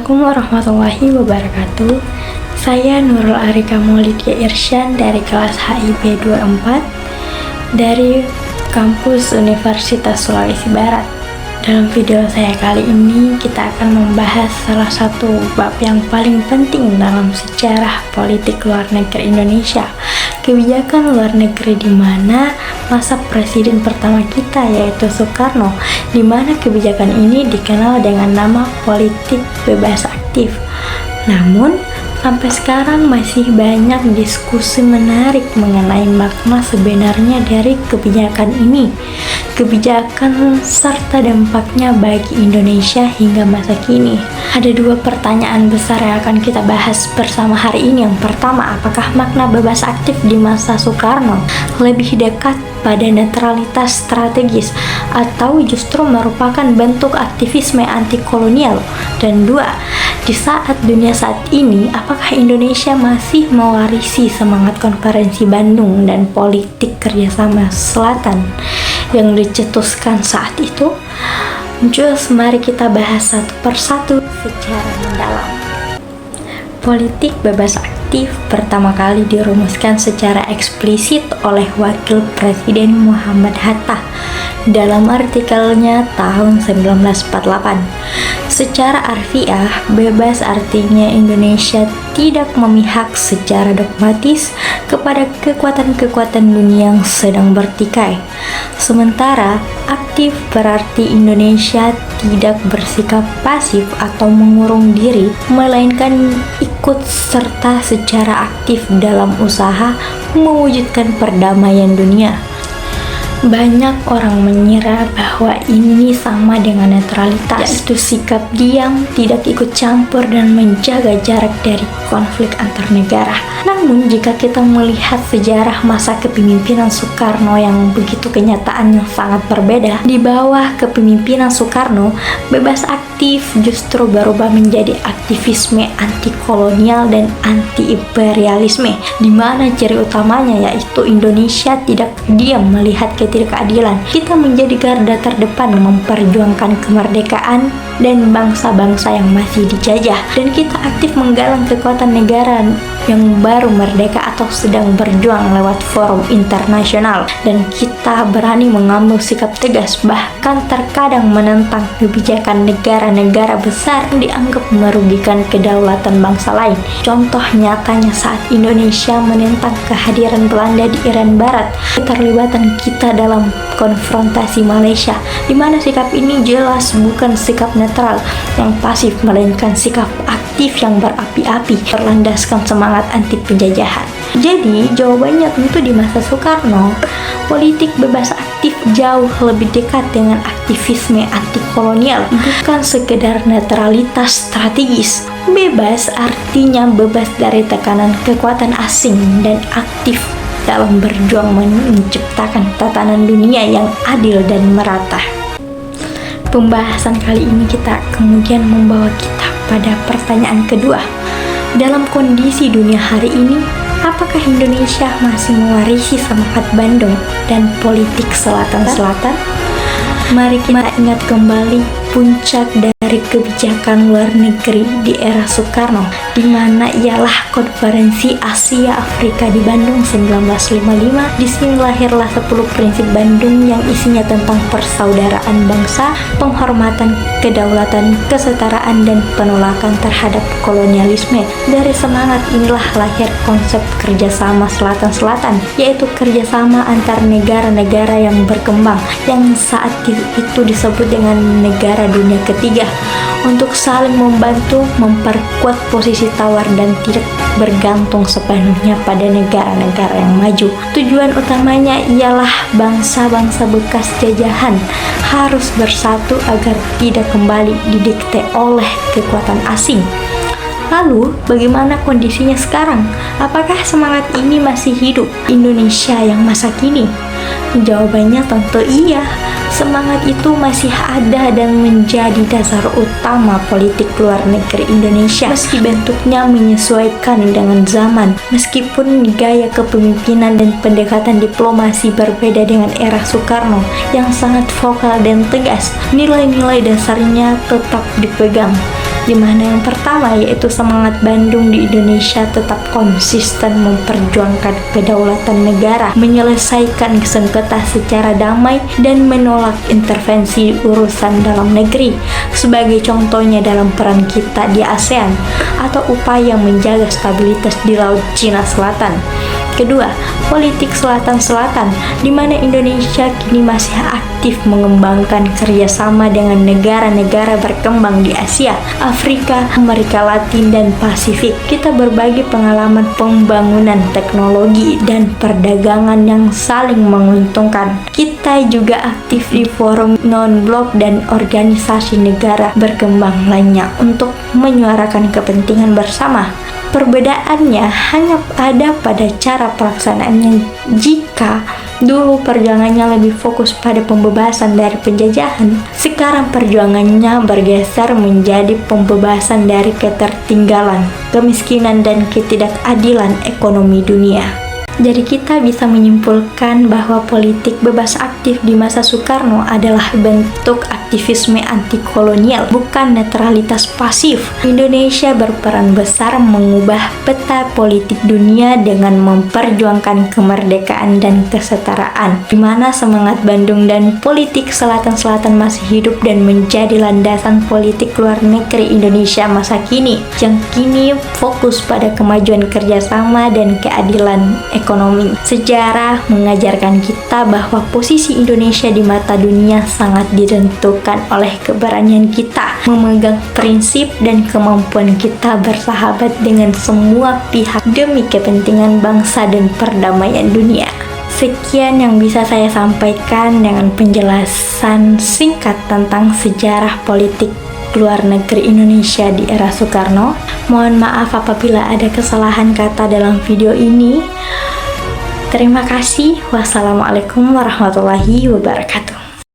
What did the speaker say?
Assalamualaikum warahmatullahi wabarakatuh. Saya Nurul Arika Maulidia Irsyan dari kelas HIB 24 dari kampus Universitas Sulawesi Barat. Dalam video saya kali ini kita akan membahas salah satu bab yang paling penting dalam sejarah politik luar negeri Indonesia, kebijakan luar negeri di mana masa presiden pertama kita yaitu Soekarno, di mana kebijakan ini dikenal dengan nama politik bebas aktif. Namun sampai sekarang masih banyak diskusi menarik mengenai makna sebenarnya dari kebijakan ini, kebijakan serta dampaknya bagi Indonesia hingga masa kini. Ada dua pertanyaan besar yang akan kita bahas bersama hari ini. Yang pertama, apakah makna bebas aktif di masa Soekarno lebih dekat pada netralitas strategis atau justru merupakan bentuk aktivisme anti kolonial? Dan dua, di saat dunia saat ini, apakah Indonesia masih mewarisi semangat konferensi Bandung dan politik kerjasama selatan yang dicetuskan saat itu? Just mari kita bahas satu persatu secara mendalam. Politik bebas aktif pertama kali dirumuskan secara eksplisit oleh Wakil Presiden Muhammad Hatta dalam artikelnya tahun 1948. Secara harfiah, bebas artinya Indonesia tidak memihak secara dogmatis kepada kekuatan-kekuatan dunia yang sedang bertikai. Sementara aktif berarti Indonesia tidak bersikap pasif atau mengurung diri, melainkan ikut serta secara aktif dalam usaha mewujudkan perdamaian dunia. Banyak orang mengira bahwa ini sama dengan netralitas, yaitu sikap diam, tidak ikut campur dan menjaga jarak dari konflik antar negara. Namun jika kita melihat sejarah masa kepemimpinan Soekarno yang begitu kenyataannya sangat berbeda, di bawah kepemimpinan Soekarno, bebas aktif justru berubah menjadi aktivisme anti kolonial dan anti imperialisme, di mana ciri utamanya yaitu Indonesia tidak diam melihat ketidakadilan. Kita menjadi garda terdepan memperjuangkan kemerdekaan dan bangsa-bangsa yang masih dijajah, dan kita aktif menggalang kekuatan negara yang baru merdeka atau sedang berjuang lewat forum internasional, dan kita berani mengambil sikap tegas, bahkan terkadang menentang kebijakan negara-negara besar yang dianggap merugikan kedaulatan bangsa lain. Contoh nyatanya saat Indonesia menentang kehadiran Belanda di Irian Barat, keterlibatan kita dalam konfrontasi Malaysia, di mana sikap ini jelas bukan sikap netral yang pasif, melainkan sikap aktif yang berapi-api, berlandaskan semangat anti penjajahan. Jadi jawabannya tentu di masa Soekarno, politik bebas aktif jauh lebih dekat dengan aktivisme anti kolonial, bukan sekedar netralitas strategis. Bebas artinya bebas dari tekanan kekuatan asing dan aktif dalam berjuang menciptakan tatanan dunia yang adil dan merata. Pembahasan kali ini kita kemudian membawa kita pada pertanyaan kedua. Dalam kondisi dunia hari ini, apakah Indonesia masih mewarisi semangat Bandung dan politik selatan-selatan? Mari kita ingat kembali puncak dari kebijakan luar negeri di era Soekarno, di mana ialah konferensi Asia Afrika di Bandung 1955. Di sini lahirlah 10 prinsip Bandung yang isinya tentang persaudaraan bangsa, penghormatan kedaulatan, kesetaraan, dan penolakan terhadap kolonialisme. Dari semangat inilah lahir konsep kerjasama selatan-selatan, yaitu kerjasama antar negara-negara yang berkembang, yang saat itu disebut dengan negara dunia ketiga, untuk saling membantu memperkuat posisi tawar dan tidak bergantung sepenuhnya pada negara-negara yang maju. Tujuan utamanya ialah bangsa-bangsa bekas jajahan harus bersatu agar tidak kembali didikte oleh kekuatan asing. Lalu, bagaimana kondisinya sekarang? Apakah semangat ini masih hidup Indonesia yang masa kini? Jawabannya tentu iya. Semangat itu masih ada dan menjadi dasar utama politik luar negeri Indonesia, meski bentuknya menyesuaikan dengan zaman, meskipun gaya kepemimpinan dan pendekatan diplomasi berbeda dengan era Soekarno yang sangat vokal dan tegas. Nilai-nilai dasarnya tetap dipegang, di mana yang pertama yaitu semangat Bandung di Indonesia tetap konsisten memperjuangkan kedaulatan negara, menyelesaikan sengketa secara damai, dan menolak intervensi urusan dalam negeri. Sebagai contohnya dalam peran kita di ASEAN atau upaya menjaga stabilitas di Laut Cina Selatan. Kedua, politik selatan-selatan, di mana Indonesia kini masih aktif mengembangkan kerjasama dengan negara-negara berkembang di Asia, Afrika, Amerika Latin, dan Pasifik. Kita berbagi pengalaman pembangunan teknologi dan perdagangan yang saling menguntungkan. Kita juga aktif di forum non-blok dan organisasi negara berkembang lainnya untuk menyuarakan kepentingan bersama. Perbedaannya hanya ada pada cara pelaksanaannya. Jika dulu perjuangannya lebih fokus pada pembebasan dari penjajahan, sekarang perjuangannya bergeser menjadi pembebasan dari ketertinggalan, kemiskinan, dan ketidakadilan ekonomi dunia. Jadi kita bisa menyimpulkan bahwa politik bebas aktif di masa Soekarno adalah bentuk aktivisme anti-kolonial, bukan netralitas pasif. Indonesia berperan besar mengubah peta politik dunia dengan memperjuangkan kemerdekaan dan kesetaraan, di mana semangat Bandung dan politik selatan-selatan masih hidup dan menjadi landasan politik luar negeri Indonesia masa kini, yang kini fokus pada kemajuan kerjasama dan keadilan ekonomi. Sejarah mengajarkan kita bahwa posisi Indonesia di mata dunia sangat ditentukan oleh keberanian kita memegang prinsip dan kemampuan kita bersahabat dengan semua pihak demi kepentingan bangsa dan perdamaian dunia. Sekian yang bisa saya sampaikan dengan penjelasan singkat tentang sejarah politik luar negeri Indonesia di era Soekarno. Mohon maaf apabila ada kesalahan kata dalam video ini. Terima kasih. Wassalamualaikum warahmatullahi wabarakatuh.